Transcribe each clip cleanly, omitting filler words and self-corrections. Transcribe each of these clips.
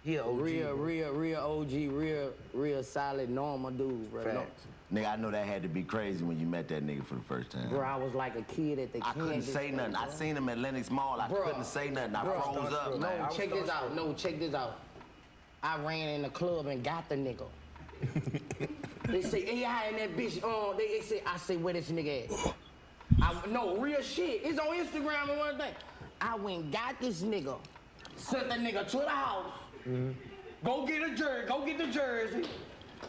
He a OG, real OG, real solid, normal dude, bro. Facts. Nigga, I know that had to be crazy when you met that nigga for the first time. Bro, I was like a kid at the I couldn't say nothing. I seen him at Lenox Mall. I couldn't say nothing. I froze up, man. No, check this out. No, check this out. I ran in the club and got the nigga. They say, hey, I in that bitch. They say, I say, where this nigga at? No, real shit. It's on Instagram and one thing. I went and got this nigga. Sent the nigga to the house. Go get a jersey. Go get the jersey.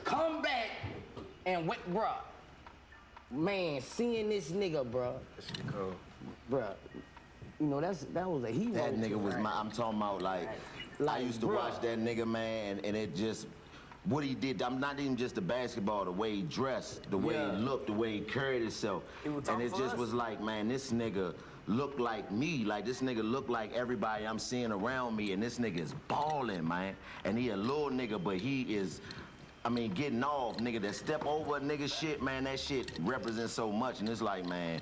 Come back and went, bruh. Man, seeing this nigga, bruh. That shit cool. Bruh, you know, that was a hero. That nigga was I'm talking about like I used to watch that nigga, man, and it just, what he did, I'm not even just the basketball, the way he dressed, the way he looked, the way he carried himself. And it just was like, man, this nigga looked like me. Like, this nigga looked like everybody I'm seeing around me, and this nigga is balling, man. And he a little nigga, but he is, I mean, getting off, nigga, that step over a nigga shit, man, that shit represents so much. And it's like, man,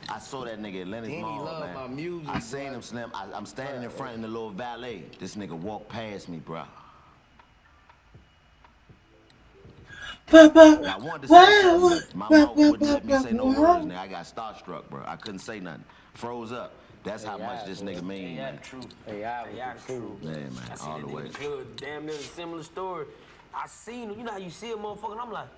I saw that nigga at Lenox Mall, man. My music, I seen him slam. I'm standing in front in the little valet. This nigga walked past me, bro. I wanted to say something. My mouth wouldn't let me say no words, nigga. I got starstruck, bro. I couldn't say nothing. Froze up. That's how much this nigga mean, man. Yeah, true. Yeah, man, all the way. Damn near a similar story. I seen him, you know how you see a motherfucker, and I'm like,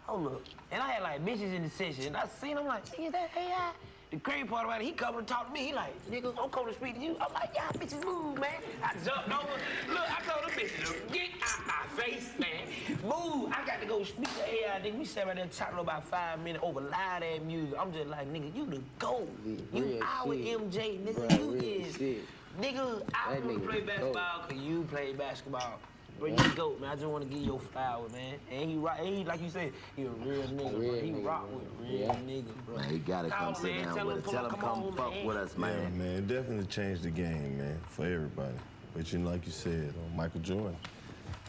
hold up. And I had like bitches in the session, and I seen him like, nigga, that AI? The crazy part about it, he come and talk to me, he like, nigga, I'm coming to speak to you. I'm like, y'all bitches move, man. I jumped over. Look, I told them bitches, get out my face, man. Move. I got to go speak to AI, nigga. We sat right there talking about 5 minutes over loud ass music. I'm just like, nigga, you the GOAT. You our MJ, nigga, you is. Nigga, I want to play basketball because you play basketball. Bro, you the GOAT, man. I just want to give you your flower, man. And he like you said, he a real nigga, bro. He rock with real niggas, bro. Man, he gotta come sit down with us. Tell him come fuck with us, man. Yeah, man, it definitely changed the game, man, for everybody. But you know, like you said, Michael Jordan.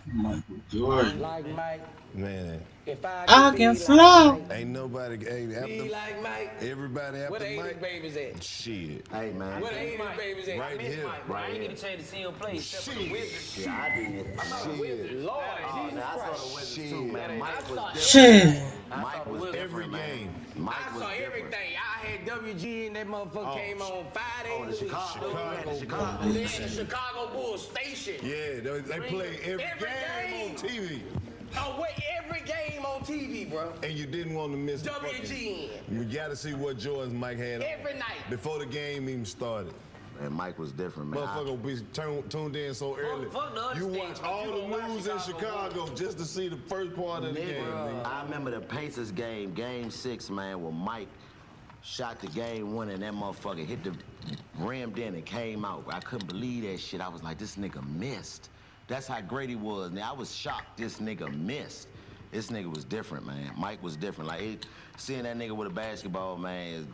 Michael Jordan. Like Mike. Man. If I can fly. Ain't nobody, be like Mike. Everybody after Where the Mike. 80s babies at? Shit. Hey, man. Where the 80s babies at? Right here. Mike, I ain't get a chance to see him play except for the Wizards. Yeah, I did. I saw the Wizards. Lord, Jesus I saw Christ. the Wizards too, man. Mike was different. Shit. Mike was Every different, man. game. Mike I was saw different. everything. I had WG and that motherfucker came on 5 days a week. Chicago. They had the Chicago Bulls station. Yeah, they play every game on TV. Oh, wait, every game on TV, bro. And you didn't want to miss WGN. You got to see what Jordan's Mike had Every night. before the game even started. And Mike was different, man. Motherfucker be tuned in so early. You watch all the news in Chicago just to see the first part of the game. I remember the Pacers game, game 6, man, where Mike shot the game winner and that motherfucker hit the rimmed in and came out. I couldn't believe that shit. I was like, this nigga missed. That's how great he was. Now, I was shocked this nigga missed. This nigga was different, man. Mike was different. Like, seeing that nigga with a basketball, man,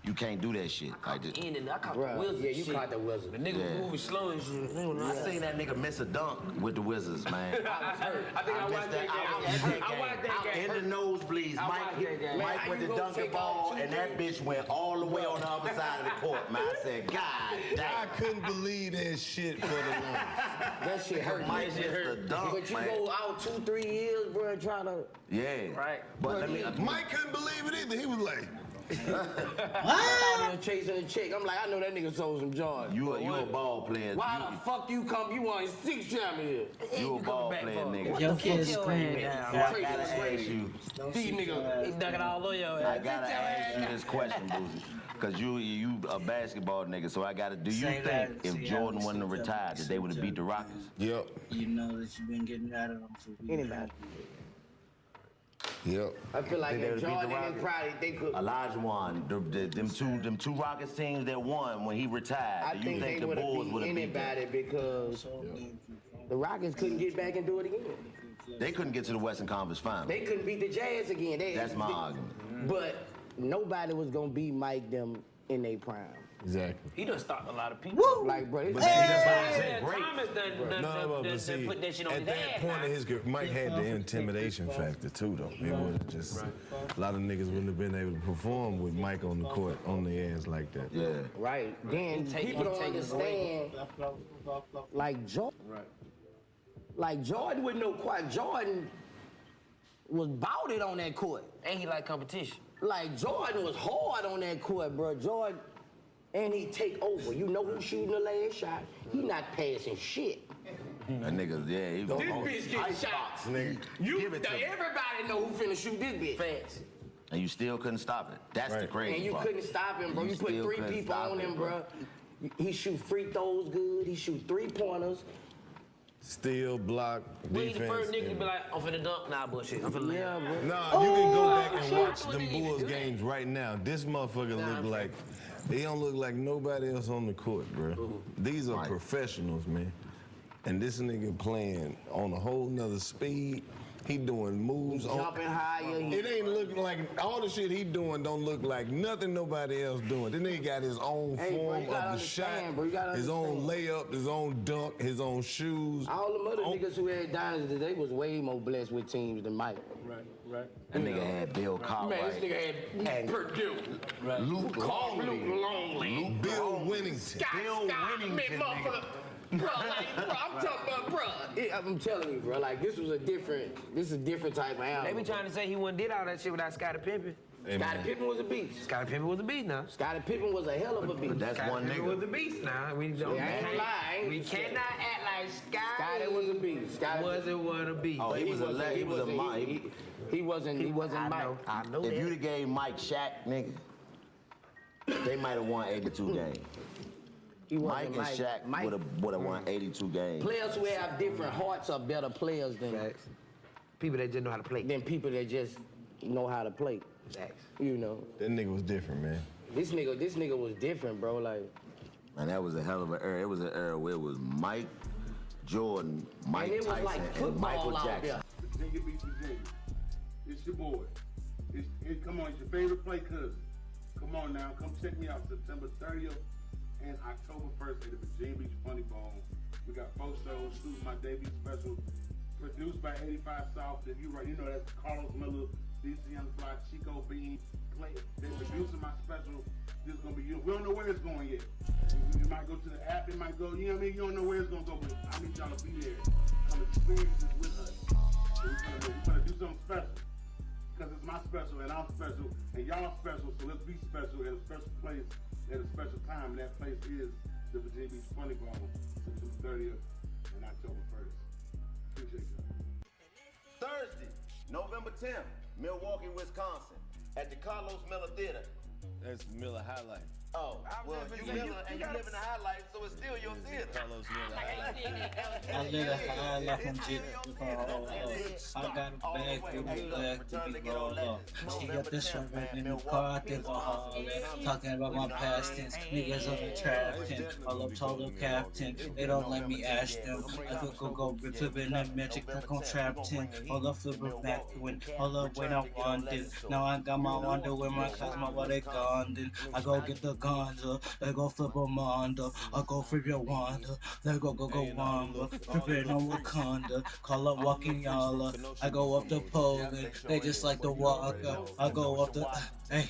you can't do that shit. I caught the Wizards. Yeah, you caught the Wizards. The nigga moving slow and shit. I seen that nigga miss a dunk with the Wizards, man. I think I watched that game. In the nosebleeds. Mike went to dunk the ball, and that bitch went all the way on the other side of the court, man. I said, God damn. I couldn't believe that shit for the longest. That shit hurt. Mike missed the dunk, But you man. go out 2-3 years, bro, trying to... Yeah. Right. But let me... Mike couldn't believe it either. He was like... I was chasing a chick. I'm like, I know that nigga sold some Jordans. You a ball player. Why the fuck you come? You won 6 times here. You a ball player, nigga. Your kids screaming. So I gotta ask you. These niggas. He ducking all over your I ass. gotta ask you this question, Boozy. Cause you a basketball nigga, so I gotta. Do you think if Jordan wouldn't have retired, that they would have beat the Rockets? Yep. You know that you've been getting out of them for weeks. Anybody. Yep. I feel like if Jordan and probably they could. Elijah won. Them two Rockets teams that won when he retired. I Do you think they the would Bulls have would beat have beat them? anybody because the Rockets couldn't get back and do it again. They couldn't get to the Western Conference Finals. They couldn't beat the Jazz again. That's my argument. But nobody was gonna beat Mike them in their prime. Exactly. He done stopped a lot of people. Like, bro, But see, that's why I Yeah, said great. Thomas done put that shit on at his that ass. point in his career, Mike had the intimidation factor too, though. It was just a lot of niggas wouldn't have been able to perform with Mike on the court on their ass like that. Yeah. Right. Then people don't understand. Like Jordan. Like Jordan wouldn't know quite. Jordan was bout it on that court. And he like competition. Like Jordan was hard on that court, bro. Jordan, and he take over. You know who's shooting the last shot? He not passing shit. That nigga, yeah, he This bitch getting shots. Nigga. Everybody know who finna shoot this bitch. Facts. And you still couldn't stop it. That's the crazy And you part. couldn't stop him, bro. You put still 3 couldn't people stop on him, it, bro. He shoot free throws good. He shoot 3-pointers. Steal, block, We the defense. first nigga to be like, I'm finna dunk. Nah, bullshit. I'm finna lay Yeah, out. bro. Nah, you can go back and watch them Bulls games right now. This motherfucker look like, he don't look like nobody else on the court, bro. These are professionals, man. And this nigga playing on a whole nother speed. He doing moves. Jumping higher. It ain't looking like, all the shit he doing don't look like nothing nobody else doing. This nigga got his own Hey, bro, form you gotta of the shot, understand, bro, you gotta his own understand. layup, his own dunk, his own shoes. All them other niggas who had dynasties, they was way more blessed with teams than Mike. That nigga had Bill Man, Cartwright. this nigga had Purdue. Luke Longley. Bill Winnington. Bill Winnington, nigga. Bro, like, bro, I'm talking about, bro. I'm telling you, bro, like, this is a different type of They album. be trying to say he wouldn't did all that shit without Scottie Pippen. Hey, Scottie man. Pippen was a beast. Scottie Pippen was a beast now. Scottie Pippen was a hell of a beast. That's Scottie one Pippen nigga. was a beast now. We don't. Yeah, I ain't gonna lie, we cannot act like Scottie Scottie was a beast. Scottie wasn't what a beast. Oh, he was a wasn't- he was a Mike. He wasn't I Mike. know. I know If that. you'd have gave Mike Shaq, nigga, they might have won 82 games. He Mike wasn't and Shaq Mike. would have won 82 games. Players who have different hearts are better players Facts. People that just know how to play. than people that just know how to play. Facts. You know, That nigga was different, man. this nigga was different, bro. Like, Man, that was a hell of an era. It was an era where it was Mike, Jordan, Mike and it was Tyson, like and football Michael out Jackson. there. Virginia beats Virginia. It's your boy. Come on, it's your favorite play cousin. Come on now, come check me out September 30th and October 1st at the Virginia Beach Funny Bone. We got 4 shows, shooting my debut special, produced by 85 South. If you right, you know that's Carlos Miller, DC Young Fly, Chico Bean. They're producing my special. This is gonna be you. We don't know where it's going yet. You might go to the app, it might go, you know what I mean? You don't know where it's gonna go, but I need y'all to be there. Come experience this with us. So we're gonna do something special. Because it's my special and I'm special and y'all special, so let's be special at a special place at a special time. And that place is the Virginia Beach Funny Bone, September 30th and October 1st. Appreciate y'all. Thursday, November 10th, Milwaukee, Wisconsin, at the Carlos Miller Theater. That's Miller Highlight. Oh, well, you Miller and you live in the highlight, so it's still your theater. Carlos Miller Highlight. I live a high life from G Herbo. I got a bag with me black to be rolled up. She got this one in the car, I think all that. Talking about my past tense, niggas on the trap tent. All up total captain, they don't let me ask them. I could go flipping that magic, I on trap tent. All up flipping back when, all up when I wanted. Now I got my wonder with my cause my body gone. Then I go get the ganja, they go flip a Manda. I go flip your Wanda, they go Wamba. Preparing on Wakanda, call up walking y'all. I go up the pole, and they just like the walker. I go up the, hey,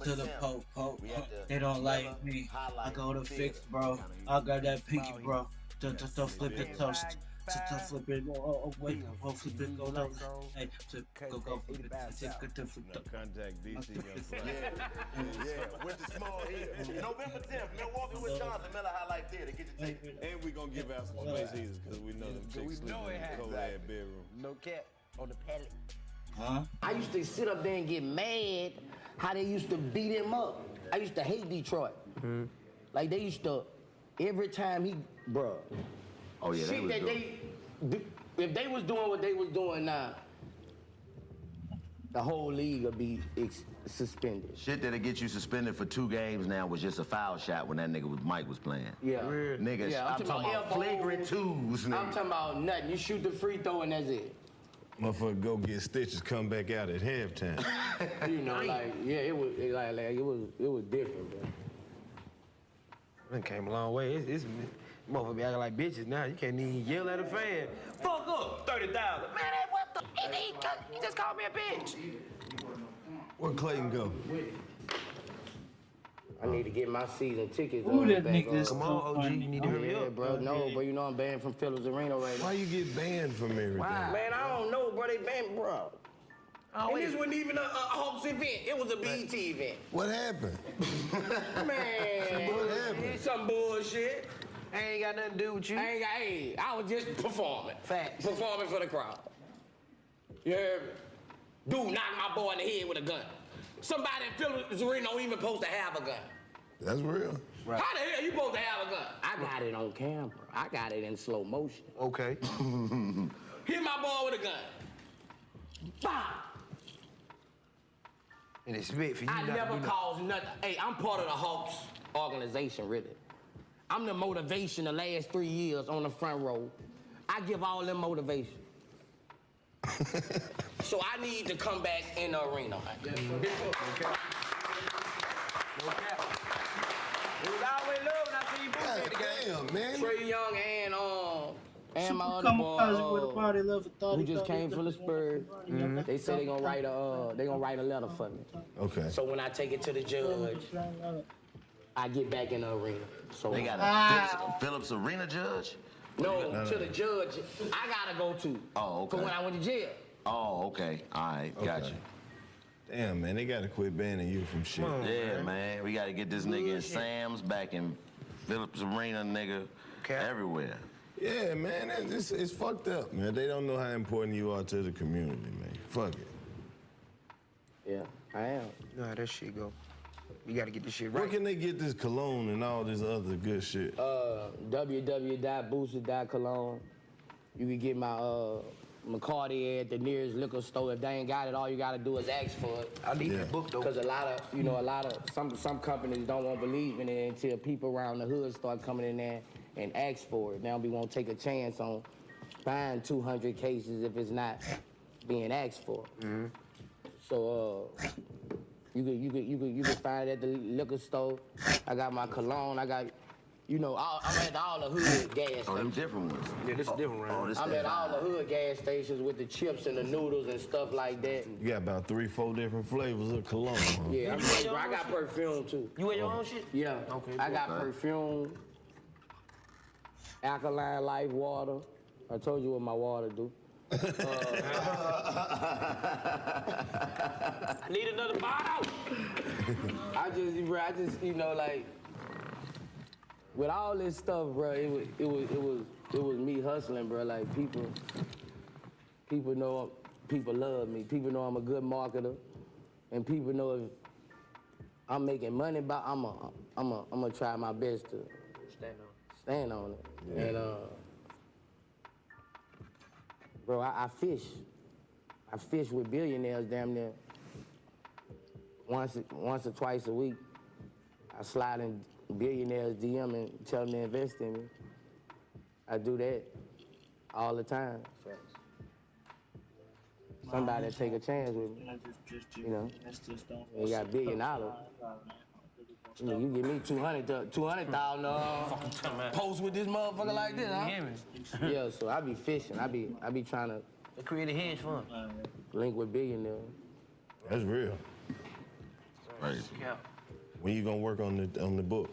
to the pope. They don't like me. I go to fix, bro. I got that pinky, bro. To flip it toast. To flip it, wait, flip it, go down. Hey, to go flip it, to flip it. Contact DC Young Fly. Yeah, with the small head. November 10th, Milwaukee, Wisconsin, Miller Highlight Theater. Get your ticket. And we gonna give out some space heaters because we know them chicks sleep in the cold-ass bedroom. No cap on the pallet. Huh? I used to sit up there and get mad how they used to beat him up. I used to hate Detroit. Like they used to, every time he, bro. Oh, yeah, they Shit was that doing. if they was doing what they was doing now, the whole league would be suspended. Shit that'll get you suspended for 2 games now was just a foul shot when that nigga Mike was playing. Yeah. Nigga, Yeah, I'm talking about elbows. flagrant 2s, nigga. I'm talking about nothing. You shoot the free throw and that's it. Motherfucker go get stitches, come back out at halftime. You know, like, yeah, it was different, bro. It came a long way. It's motherfucker be acting like bitches now. You can't even yell at a fan. Fuck up, 30,000. Man, what the? He just called me a bitch. Where Clayton go? I need to get my season tickets. Ooh, that back nigga is Come so on, OG, funny. you need to hurry Yeah, up. bro. No, but you know I'm banned from Phillips Arena right now. Why you get banned from everything? Man, I don't know, bro. They banned, bro. Oh, And wait. this wasn't even a Hawks event. It was a BET event. What happened? Man, What happened? it's some bullshit. I ain't got nothing to do with you. Hey, I was just performing. Facts. Performing for the crowd. You heard me? Dude knocked my boy in the head with a gun. Somebody in Phillips Arena don't even supposed to have a gun. That's real. Right. How the hell you supposed to have a gun? I got it on camera. I got it in slow motion. Okay. Hit my boy with a gun. Bam! And it's spit for you. I not to never do nothing. caused nothing. Hey, I'm part of the Hawks organization, really. I'm the motivation the last 3 years on the front row. I give all them motivation. So I need to come back in the arena. Okay. No cap. It was always love when I see you put God it together. damn, man. Trey Young and my other Kamikaze with a boy, body love for thought. who just came from the Spurs. They said they gonna write a letter for me. Okay. So when I take it to the judge, I get back in the arena. So They got a Phillips Arena judge? no, to the judge, I gotta go to. Oh, okay. For when I went to jail. Oh, okay. All right, got you. Damn, man, they gotta quit banning you from shit. Yeah, man. We gotta get this nigga in Sam's, back in Phillips Arena, nigga, everywhere. Yeah, man, it's fucked up, man. They don't know how important you are to the community, man. Fuck it. Yeah, I am. You know how that shit go. You gotta get this shit Where right. can they get this cologne and all this other good shit? www.booster.cologne. You can get my McCarty at the nearest liquor store. If they ain't got it, all you gotta do is ask for it. I need Yeah. that book though. Because a lot of some companies don't want to believe in it until people around the hood start coming in there and ask for it. Now we won't take a chance on buying 200 cases if it's not being asked for. So you can find it at the liquor store. I got my cologne. I got, I'm at all the hood gas Oh, them stations. different ones. Yeah, this is different, right? Oh, this I'm at all the hood gas stations with the chips and the noodles and stuff like that. You got about 3-4 different flavors of cologne, huh? Yeah, I got perfume too. You wear your own shit? Yeah. Okay, I got okay. perfume, alkaline life water. I told you what my water do. I need another bottle. I just, like, with all this stuff, bro, it was me hustling, bro. Like people know, people love me. People know I'm a good marketer, and people know if I'm making money, but I'm gonna try my best to stand on it. Yeah. And bro, I fish. I fish with billionaires damn near once or twice a week. I slide in billionaires DM and tell them to invest in me. I do that all the time. Somebody take a chance with me. You got $1 billion. You give me 200,000 post with this motherfucker like this, huh? Yeah, so I be fishing. I be trying to They create a hedge fund. link with billionaires. That's real. Crazy. Yeah. When you gonna work on the book,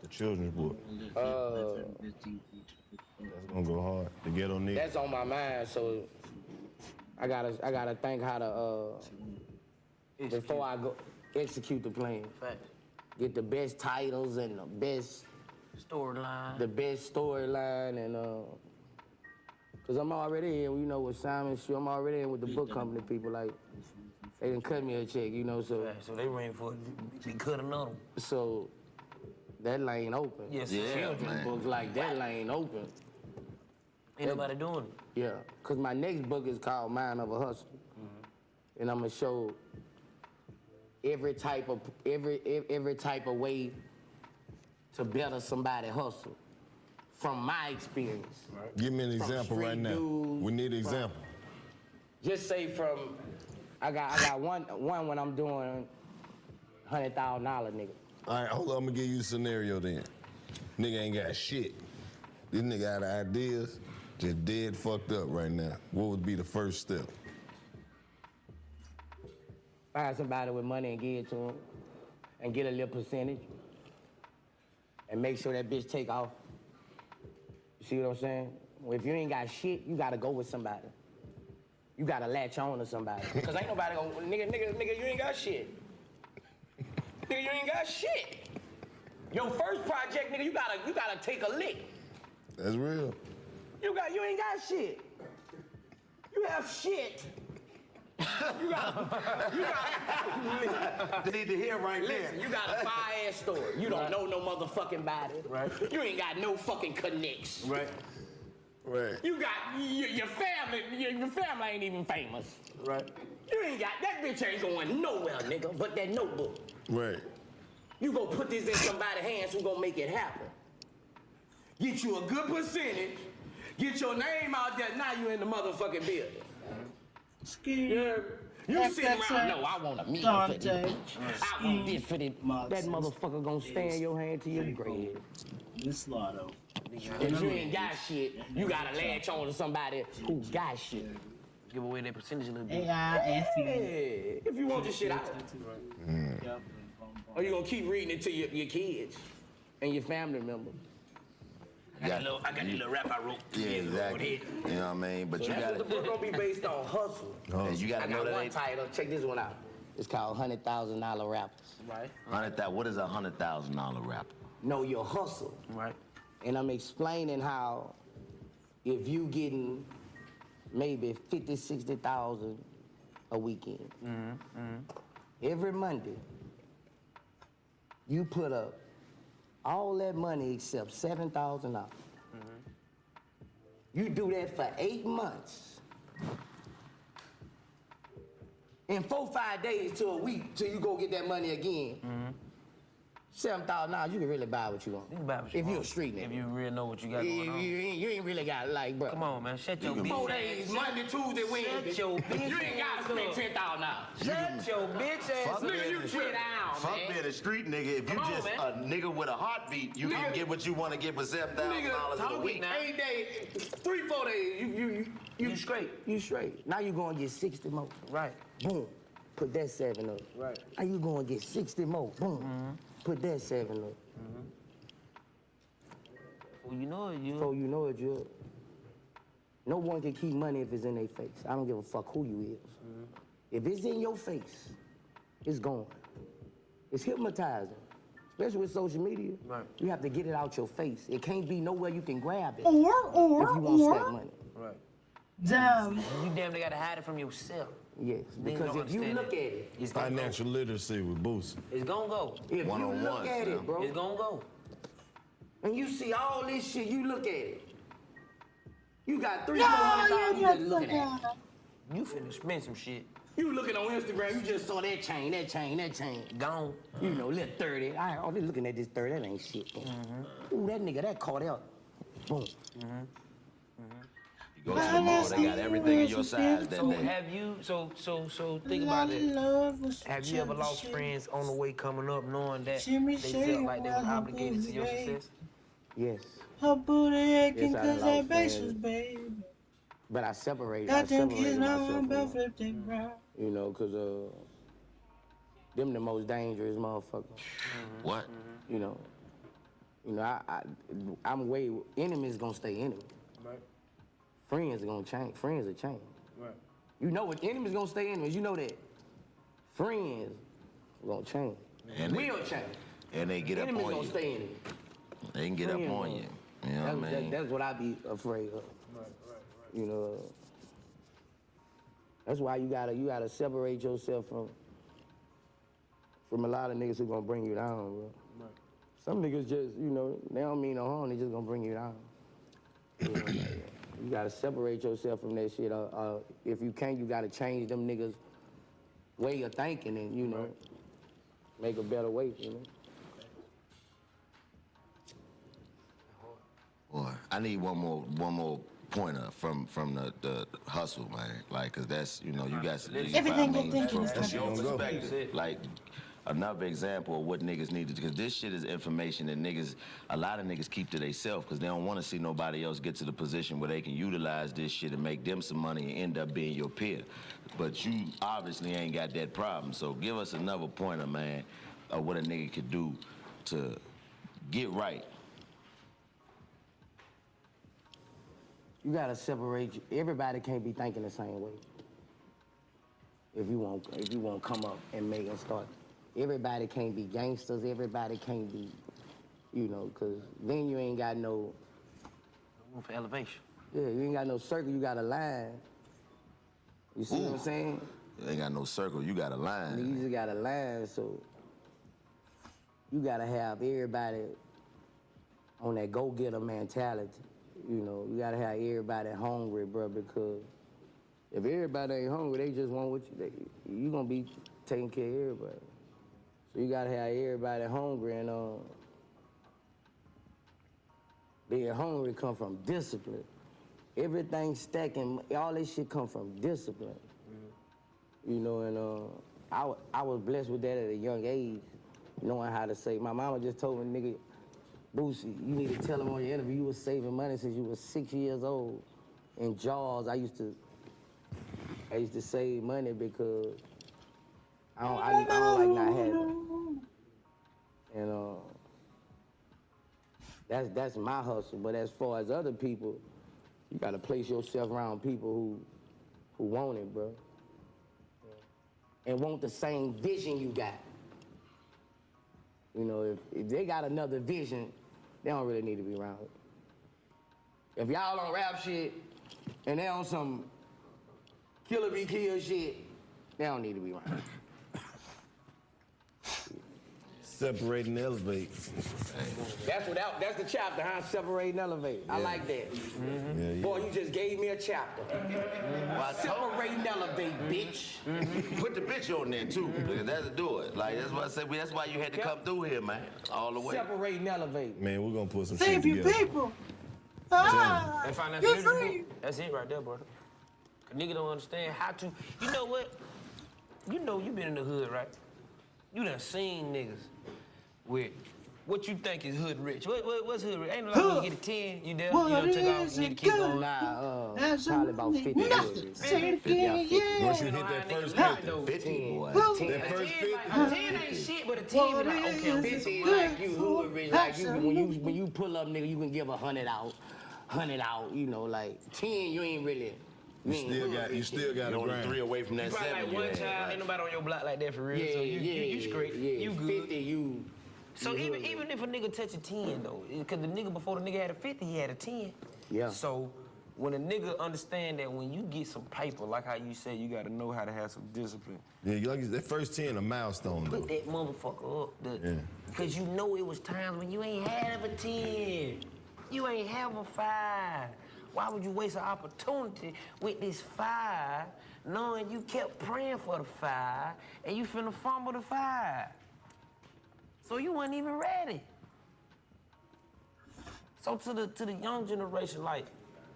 the children's book? That's gonna go hard. The ghetto nigga. That's on my mind, so I gotta think how to before I go execute the plan. Facts. Get the best titles and the best Storyline. and cause I'm already in, with Simon Shoe. I'm already in with the book company people. Like they done cut me a check, so Facts. So they ran for it. They cut another one. so that lane open. Yes, Yeah, children. man. Books like that lane open. Ain't nobody doing it. Yeah, cause my next book is called Mind of a Hustler, and I'm gonna show every type of way to better somebody hustle from my experience. Give me an From example right street now. dudes, We need an from- example. Just say I got one when I'm doing $100,000 nigga. All right, hold on. I'm gonna give you a scenario then. Nigga ain't got shit. This nigga out of ideas, just dead fucked up right now. What would be the first step? Find somebody with money and give it to them. and get a little percentage and make sure that bitch take off. You see what I'm saying? Well, if you ain't got shit, you gotta go with somebody. You gotta latch on to somebody. Cause ain't nobody gonna, nigga, you ain't got shit. Nigga, you ain't got shit. Your first project, nigga, you gotta take a lick. That's real. You ain't got shit. You have shit. You got. They need to hear right there. Listen, you got a fire-ass story. You don't know no motherfucking body. Right. You ain't got no fucking connects. Right. Right. You got your family. Your family ain't even famous. Right. You ain't got that bitch ain't going nowhere, nigga. But that notebook. Right. You gonna put this in somebody's hands who gonna make it happen. Get you a good percentage. Get your name out there. Now you in the motherfucking building. Yeah. You sitting around, no, I want a meal for this bitch. I want this for this. That motherfucker gonna stay in your hand till your grave. This lotto. If you ain't got shit, you gotta latch on to somebody who got shit. Give away their percentage a little bit. Yeah, if you want your shit out. Or you gonna keep reading it to your kids and your family members. I got a little rap I wrote. Yeah, exactly. You know what I mean? But So you that's got what the book gonna be based on, hustle. And you got I to know got that one ain't title, check this one out. It's called $100,000 Rappers. Right. What is a $100,000 rapper? Know your hustle. Right. And I'm explaining how if you getting maybe 50, 60,000 a weekend, every Monday, you put up all that money except $7,000. You do that for 8 months. In 4-5 days to a week till you go get that money again. $7,000, you can really buy what you want. You can buy what you if want. you're a street nigga. If you really know what you got going on. You ain't really got like, bro. Come on, man. Shut your bitch 4 days, Monday, Tuesday, Wednesday. Shut your bitch You ain't gotta spend $10,000. Shut your bitch ass Nigga, you sit down, Fuck man. being a street nigga. If you Come on, just man. a nigga with a heartbeat, you can Nigga. get what you want to get for $7,000 Nigga, a week. 8 days, 3-4 days, You straight. You straight. Now you gonna get 60 more. Right. Boom. Put that 7 up. Right. Now you gonna get 60 more. Boom. Put that 7 up. Well, you know it, Before you know it, you. No one can keep money if it's in their face. I don't give a fuck who you is. If it's in your face, it's gone. It's hypnotizing. Especially with social media. Right. You have to get it out your face. It can't be nowhere you can grab it. Or, if you want to stack money. Right. damn. You damn near gotta hide it from yourself. Yes, Then you because don't if you understand look at it, It's gonna go. Financial literacy with Boosie. It's gonna go. if you One-on-one, look at Sam. it, bro, It's gonna go. and you see all this shit, you look at it. You got $300,000, No, you you just just looking at it. You finna spend some shit. You looking on Instagram, you just saw that chain, that chain, that chain. Gone. You know, little 30. Oh, they looking at this 30, that ain't shit. Ooh, that nigga, that caught out. Boom. You go to the mall, they got everything in your size that So day. have you, so think about it. Have you ever lost friends on the way coming up knowing that they felt like they were obligated to your success? Yes. Her booty aching Yes, I cause lost that friends. bass was baby. But I separated Got them kids myself now, I'm from about them, 50 bro. you know, because them the most dangerous motherfuckers. What? You know, I'm way, enemies gonna stay enemies. Right. Friends are gonna change, friends will change. Right. You know what, enemies gonna stay enemies, you know that. Friends gonna change. And they- Will change. And they get up Enemies on gonna you. stay enemies. They can get up Friends on gonna- you. You know what I mean? That's what I be afraid of. Right. You know, that's why you gotta separate yourself from a lot of niggas who gonna bring you down, bro. Right. Some niggas just, you know, they don't mean no harm, they just gonna bring you down. You know, you gotta separate yourself from that shit. If you can't, you gotta change them niggas' way of thinking and, you know, make a better way, you know. Boy, I need one more pointer from the hustle, man. Like, cause that's, you know, you guys. Everything you think from, is from your gonna go. perspective, like another example of what niggas need to do. Cause this shit is information that a lot of niggas keep to themselves, cause they don't want to see nobody else get to the position where they can utilize this shit and make them some money and end up being your peer. But you obviously ain't got that problem. So give us another pointer, man, of what a nigga could do to get right. You gotta separate. Everybody can't be thinking the same way. If you want to come up and make and start, everybody can't be gangsters. Everybody can't be, you know, cause then you ain't got no room for elevation. Yeah, you ain't got no circle. You got a line. You see what I'm saying? You ain't got no circle. You got a line. You just got a line, so you gotta have everybody on that go-getter mentality. You know, you gotta have everybody hungry, bro, because if everybody ain't hungry, they just want what you gonna be taking care of everybody. So you gotta have everybody hungry, and being hungry come from discipline. Everything stacking, all this shit come from discipline. Mm-hmm. You know, and I was blessed with that at a young age, knowing how to save. My mama just told me, nigga, Boosie, you need to tell him on your interview you was saving money since you was 6 years old. In Jaws, I used to save money because I don't like not having it. And that's my hustle. But as far as other people, you gotta place yourself around people who want it, bro. And want the same vision you got. You know, if they got another vision, they don't really need to be around it. If y'all on rap shit and they on some killer be kill shit, they don't need to be around it. Separate and elevate. That's the chapter, huh? Separate and elevate. Yeah. I like that. Mm-hmm. Yeah, yeah. Boy, you just gave me a chapter. Well, separate and elevate, bitch. Mm-hmm. Put the bitch on there too, because that'll do it. Like that's what I said. That's why you had to come through here, man, all the way. Separate and elevate. Man, we're gonna put some Save shit you together. people. Ah, They find that you're miserable. free. That's it right there, brother. A nigga don't understand how to. You know what? You know you been in the hood, right? You done seen niggas with what you think is hood rich. What's hood rich? Ain't no like you get a 10, you there, you done took off, you need to keep going. Probably about 50. Say it again, yeah. Once you hit that first 50, 50, boy. that first 50. A 10 ain't shit, but a 10 be like, okay, I'm 50 like you hood rich, like you when you pull up, nigga, you can give 100 out, you know, like 10 you ain't really. You still got a You're only grind. 3 away from that you 7. probably like one child, ain't nobody on your block like that for real, so you straight, you good. 50 you. So even if a nigga touch a 10 though, because the nigga before the nigga had a 50, he had a 10. Yeah. So when a nigga understand that when you get some paper, like how you say, you gotta know how to have some discipline. Yeah, you like that first 10 a milestone though. Put that motherfucker up, because you know it was times when you ain't have a 10, you ain't have a 5. Why would you waste an opportunity with this 5, knowing you kept praying for the 5, and you finna fumble the 5? So you weren't even ready. So to the young generation, like,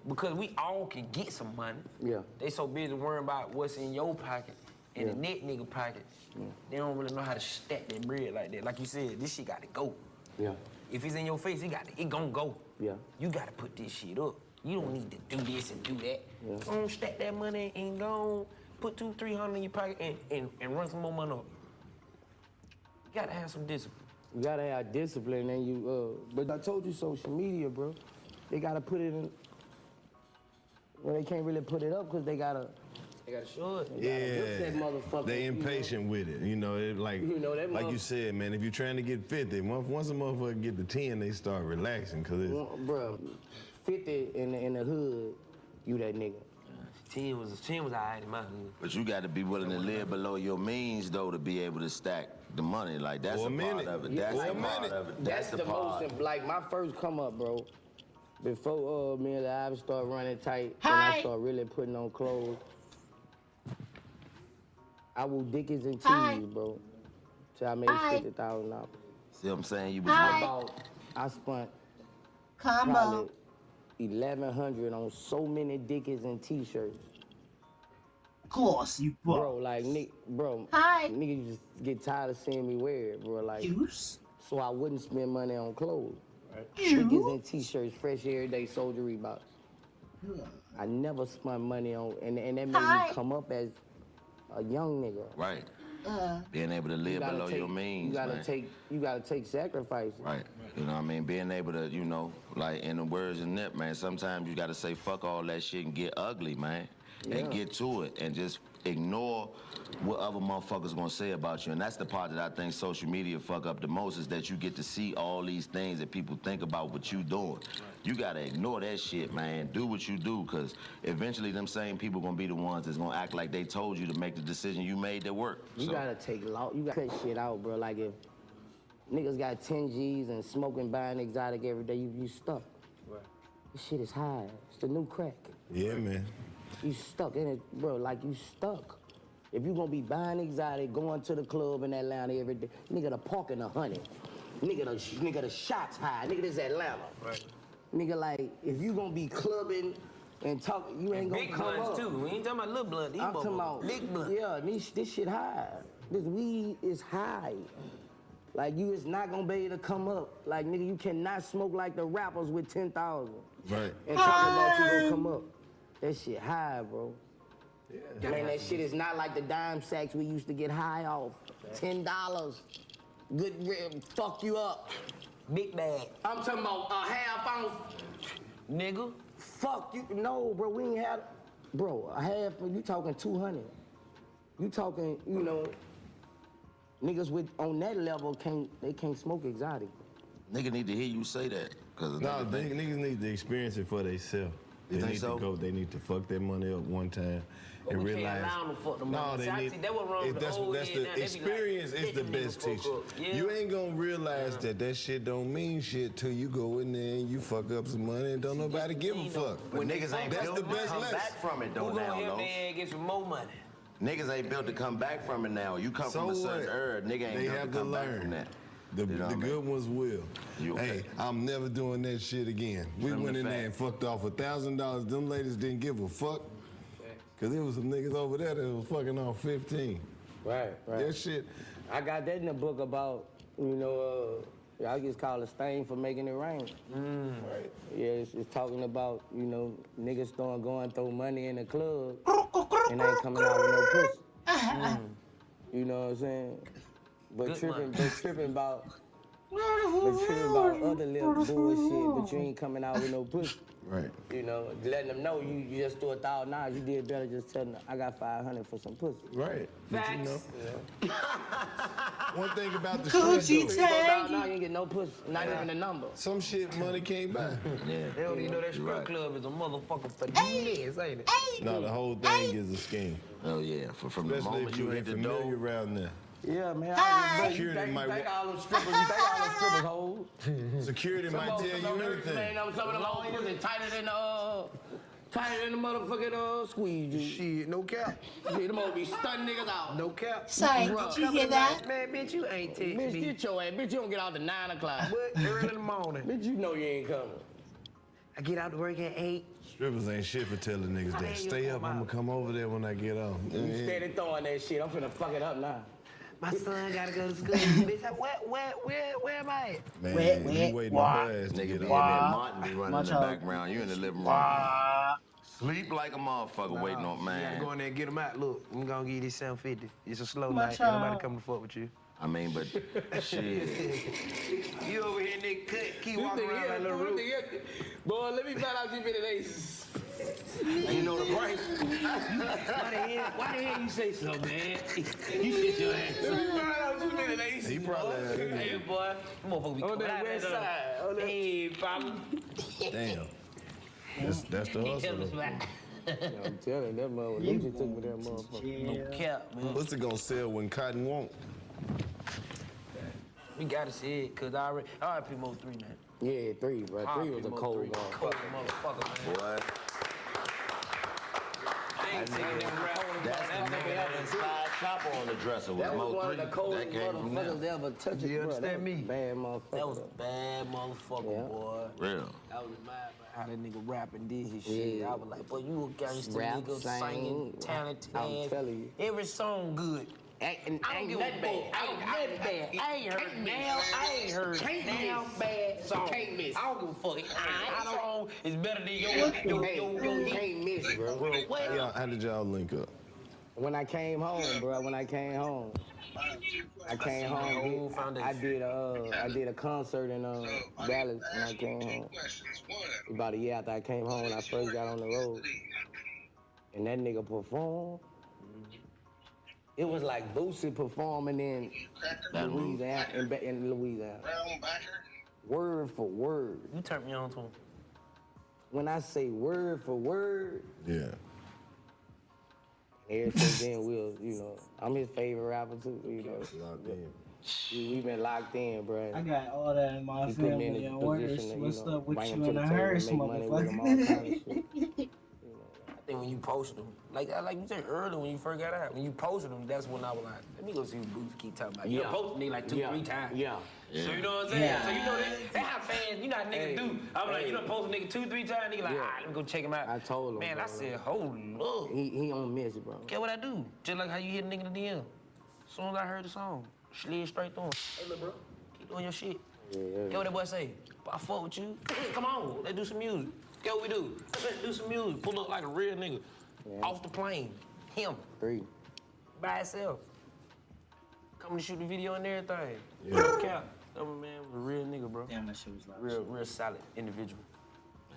because we all can get some money. Yeah. They so busy worrying about what's in your pocket and the next nigga pocket. Yeah. They don't really know how to stack that bread like that. Like you said, this shit got to go. Yeah. If it's in your face, it gon' go. Yeah. You got to put this shit up. You don't need to do this and do that. Yeah. Stack that money and go put $200-300 in your pocket and run some more money up. You gotta have some discipline. You gotta have discipline, and but I told you social media, bro. They gotta put it in. Well, they can't really put it up because they gotta show it. That motherfucker. They impatient with it, you know. It like you said, man. If you're trying to get 50, once a motherfucker get to 10, they start relaxing, cause it's. Bro, 50 in the hood, you that nigga. 10 was alright in my hood. But you got to be willing to live below your means, though, to be able to stack the money. Like, that's a part of it. That's a part of it. That's the most, like, my first come up, bro. Before me and the Ivy start running tight, and I start really putting on clothes, I wore Dickies and tees, bro. Till I made $50,000. See what I'm saying? You was I spent probably $1,100 on so many Dickies and t-shirts. Of course, you bro. Like, niggas just get tired of seeing me wear it, bro. Like, so I wouldn't spend money on clothes. Right? Dickies and t-shirts, fresh every day, Soldier Reeboks. I never spent money on, and that made me come up as a young nigga. Right. Being able to live below your means, you gotta take sacrifices. Right. You know what I mean? Being able to, you know, like in the words of Nip, man, sometimes you gotta say fuck all that shit and get ugly, man. And get to it and just ignore what other motherfuckers gonna say about you. And that's the part that I think social media fuck up the most, is that you get to see all these things that people think about what you doing. You gotta ignore that shit, man. Do what you do, cause eventually them same people gonna be the ones that's gonna act like they told you to make the decision you made that work. You gotta cut shit out, bro. Like if niggas got 10 G's and smoking, buying exotic every day, you stuck. Right. This shit is high. It's the new crack. Yeah, man. You stuck in it, bro, like you stuck. If you gonna be buying exotic, going to the club in Atlanta every day, nigga, the parking 100. Nigga, the shots high. Nigga, this Atlanta. Right. Nigga, like, if you gonna be clubbing and talking, you ain't gonna come up. Big blunts, too. We ain't talking about little blunt. I'm talking about big blunt. Yeah, this shit high. This weed is high. Like, you is not gonna be able to come up. Like, nigga, you cannot smoke like the rappers with 10,000. Right. And talking about you gonna come up. That shit high, bro. Yeah. Man, that shit is not like the dime sacks we used to get high off. $10. Good rib, fuck you up. Big bag. I'm talking about a half ounce. Nigga. Fuck you. No, bro, we ain't had. Bro, a half, you talking 200. You talking, you know, niggas with on that level can't smoke exotic. Nigga need to hear you say that. Cause no, niggas need to experience it for themselves. They need to go. They need to fuck their money up one time and we realize. Can't allow them to fuck them no, they need. that was wrong with that's the experience is the best teacher. Yeah. You ain't gonna realize that shit don't mean shit till you go in there and you fuck up some money and don't nobody give a fuck. But niggas ain't that's built the to best come lesson. back from it though. Who gonna now, help their get some more money? Niggas ain't built to come back from it now. You come from a certain era, nigga ain't built to come back from that. The good ones will. Hey, I'm never doing that shit again. We went in there and fucked off $1,000. Them ladies didn't give a fuck. Cause there was some niggas over there that was fucking off 15. Right. That shit. I got that in the book about, you know, I just call it stain for making it rain. Right. Yeah, it's talking about, you know, niggas going throw money in the club and ain't coming out with no pussy. You know what I'm saying? But tripping about other little bullshit, but you ain't coming out with no pussy. Right. You know, letting them know you just threw $1,000. You did better just telling them I got 500 for some pussy. Right. But you know, one thing about the Coochie shit, tag. No, you ain't get no pussy. Not even a number. Some shit money can't buy. They don't even know that strip club is a motherfucker for this, ain't it? No, the whole thing is a scheme. Oh yeah, from the Especially moment if you you hit ain't the familiar door. around there. Yeah, man. Security might. You think all them strippers hold? Security might tell you anything. Man, some of them hoes pussy tighter than the motherfucking squeeze juice. Shit, no cap. Shit, them hoes be stunning niggas out. No cap. Sorry, did you hear that? Man, bitch, you ain't text Bitch, me. get your ass. Bitch, you don't get out to 9 o'clock. What? Early in the morning. Bitch, you know you ain't coming. I get out to work at 8. Strippers ain't shit for telling niggas that. Stay up, I'm gonna come over there when I get off. You steady throwing that shit. I'm finna fuck it up now. My son gotta go to school. Bitch, where am I at? Man, you waiting on her ass to Nigga get be in off. there, Martin be running in the background. You in the living room. Sleep like a motherfucker waiting on You man. gotta go in there and get him out. Look, I'm gonna give you this 750. It's a slow night. Ain't nobody coming to fuck with you. I mean, but shit. You over here, nigga, keep walking around like a little root. Boy, let me find out you been at Aces. And you know the price. Why the hell you say so, man? You shit your ass. Let me find out you been at Aces. He probably had it. Hey, boy. Motherfucker be On that west side. Hey, papa. Damn. That's the hustle. though. I'm telling you, that motherfucker. You just took me that motherfucker. No cap, man. What's it gonna sell when cotton won't? We gotta see it, cause I RIP Mo 3, man. Yeah, 3, bro. 3 was a cold one. Cold motherfucker, man. Boy. I ain't taking that rap. That's the nigga that inspired Chopper on the dresser with That was Mo one 3. of the coldest That came from motherfuckers there. ever touched it, You bro. understand That was me? a bad motherfucker. That was a bad motherfucker, boy. Real. I was mad about how that nigga rapping did his shit. Yeah. I was like, boy, you a gangster Rap, nigga, sing, singing, talented I'm ass. telling you. Every song good. Ain't give a nothing bad. fuck. Ain't nothing bad. I ain't heard now bad song. Can't miss. I don't give a fuck. Our song is better than your Can't miss, bro. How did y'all link up? When I came home, bro, I came home. I did a concert in Dallas when I came home. About a year after I came home when I first got on the road. And that nigga performed. It was like Boosie performing in Louisiana. Word for word. You turned me on to him. When I say word for word. Yeah. Ever since then, I'm his favorite rapper too, Locked in. We've been locked in, bro. I got all that in my family and orders. What's up with you and the Harris motherfucker? I think when you posted them, like you said earlier when you first got out, when you posted them, that's when I was like, let me go see what Boots keep talking about. You posted me like 2-3 times. Yeah. So you know what I'm saying? Yeah. So you know that how fans, you know how niggas do. I'm like, you done post a nigga 2-3 times, nigga like, let me go check him out. I told him. Man, bro, I said, hold up. He on miss, bro. Get what I do? Just like how you hit a nigga in the DM. As soon as I heard the song, slid straight through him. Hey, look, bro, keep doing your shit. Get what that boy say? I fuck with you. Come on, let's do some music. Get what we do? Let's do some music. Pull up like a real nigga. Yeah. Off the plane. Him. Free. By himself. Coming to shoot the video and everything. Yeah. Cap. That man was a real nigga, bro. Damn, that shit was like real solid individual.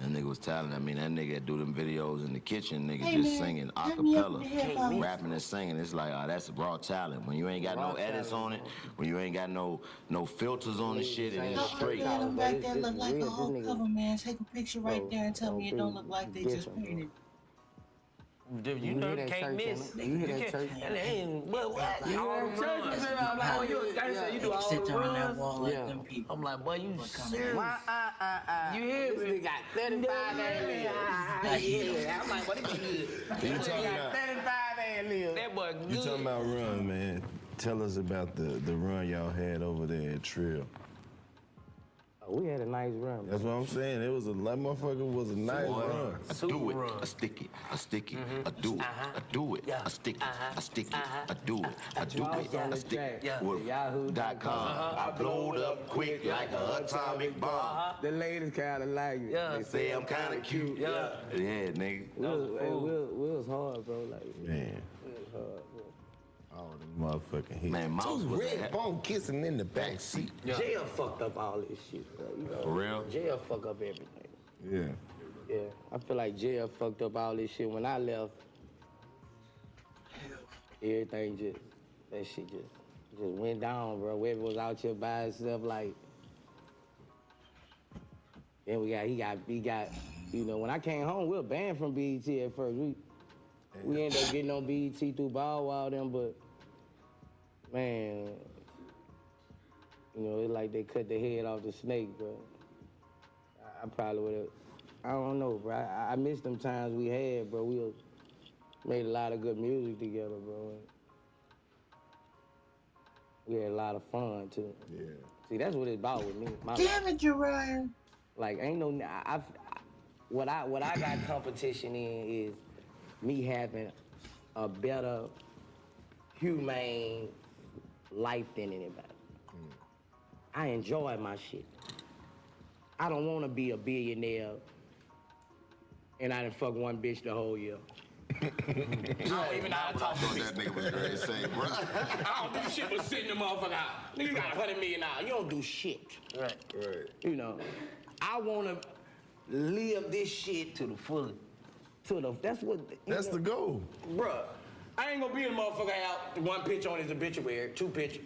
That nigga was talented. I mean, that nigga do them videos in the kitchen, nigga just singing a cappella, rapping and singing. It's like, that's raw talent. When you ain't got no edits on it, when you ain't got no filters on the shit, and it's straight. Them back there look like a whole cover, man. Take a picture right there and tell me it don't look like they just painted. You know, can't miss. You hear that church? And ain't, what? You hear that church? I'm like, oh, you a gangster. You do all sit the there on that runs. wall like them people. I'm like, boy, you serious? You hear me? This nigga got 35 ad libs. Yeah, I'm like, what is good? You talking about 35 ad libs. That boy good. You talking about run, man. Tell us about the run y'all had over there at Trill. We had a nice run. That's what I'm saying. It was that motherfucker was a nice run. A do it, a sticky, a sticky, a do it, a do it, a sticky, a sticky, a do it, a do it, a sticky. With Yahoo.com. I blowed up quick like an atomic bomb. The ladies kinda like it. Yeah. They say I'm kinda cute. Yeah, nigga. We was hard, bro. Like, Man. we was hard, bro. All them motherfucking hits. Man, Mouse was Red Bone kissing in the back seat. Jail fucked up all this shit, bro. You know, For real? Jail fuck up everything. Yeah. Yeah, I feel like jail fucked up all this shit. When I left, everything that shit just went down, bro. Webby was out here by himself, like. Then he got, you know, when I came home, we were banned from BET at first. We ended up getting on BET through Bow Wow them, but man, you know, it's like they cut the head off the snake, bro. I probably would've, I don't know, bro. I miss them times we had, bro. We made a lot of good music together, bro. We had a lot of fun, too. Yeah. See, that's what it's about with me. Damn it, Uriah. Like, ain't no, what I got competition in is me having a better, humane life than anybody. I enjoy my shit. I don't want to be a billionaire and I done fuck one bitch the whole year. I don't even know how to talk to That nigga was great to say, bro. I don't do shit but sitting the motherfucker out. Nigga, you got $100 million. You don't do shit. Right. You know, I want to live this shit To the fullest. That's what. That's the goal. Bruh, I ain't gonna be the motherfucker out one picture on his obituary, 2 pictures.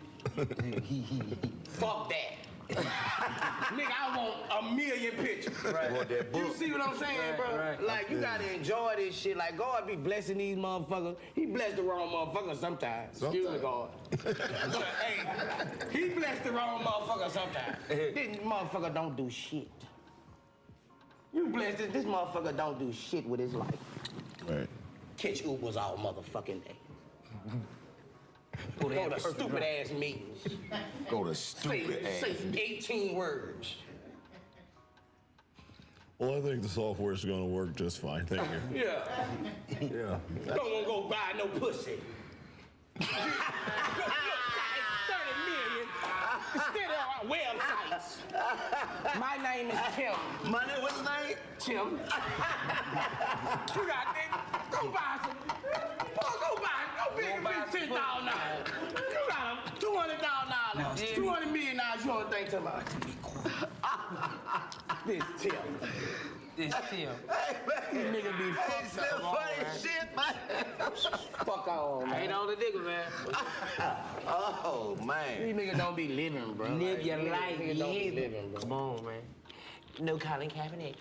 Fuck that. Nigga, I want 1 million pictures. Right. Want that book. You see what I'm saying, bro? Right. Like, you gotta enjoy this shit. Like, God be blessing these motherfuckers. He bless the wrong motherfucker sometimes. Excuse me, God. But, hey, he bless the wrong motherfucker sometimes. This motherfucker don't do shit. You bless this motherfucker don't do shit with his life. Right. Catch Ubers all motherfucking day. Go to stupid ass meetings. Go to stupid ass. Say 18 words. Well, I think the software is going to work just fine. Thank you. Yeah. Yeah. Don't wanna go buy no pussy. 30 million instead of websites. My name is Tim. My name, what's his name? Tim. You got Go buy some. Boy, go buy $10,000. You got $200,000. $200 million. You don't think to about this Tim. This Tim. These niggas be fucked up. Funny shit, man. Fuck on, man. Ain't on the nigga, man. Oh, man. These niggas don't be living, bro. Live your Niggas life, don't be live. living, bro. Come on, man. No Colin Kaepernick.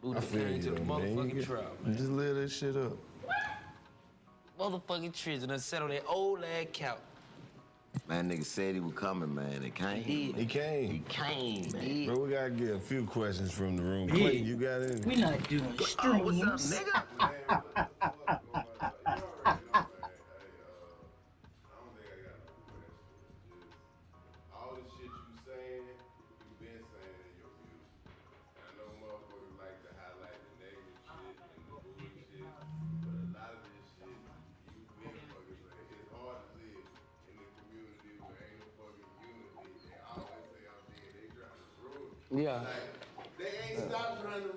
Ooh, I feel to you, the man. motherfucking trial, man. Just live that shit up. Motherfucking Triz and sat on that old ass couch. Man, nigga said he was coming, man. It came. He came. He came, man. Bro, we gotta get a few questions from the room. Clay, you got any? We not doing streams. What's up, nigga? All the shit you saying, you been saying in your music. And I know motherfuckers like to highlight the negative shit and the bullshit, but a lot of this shit, you been fucking saying. It's hard to live in the community where ain't no fucking unity. They always say out there, they trying to ruin it. Yeah. Like, they ain't stopped trying to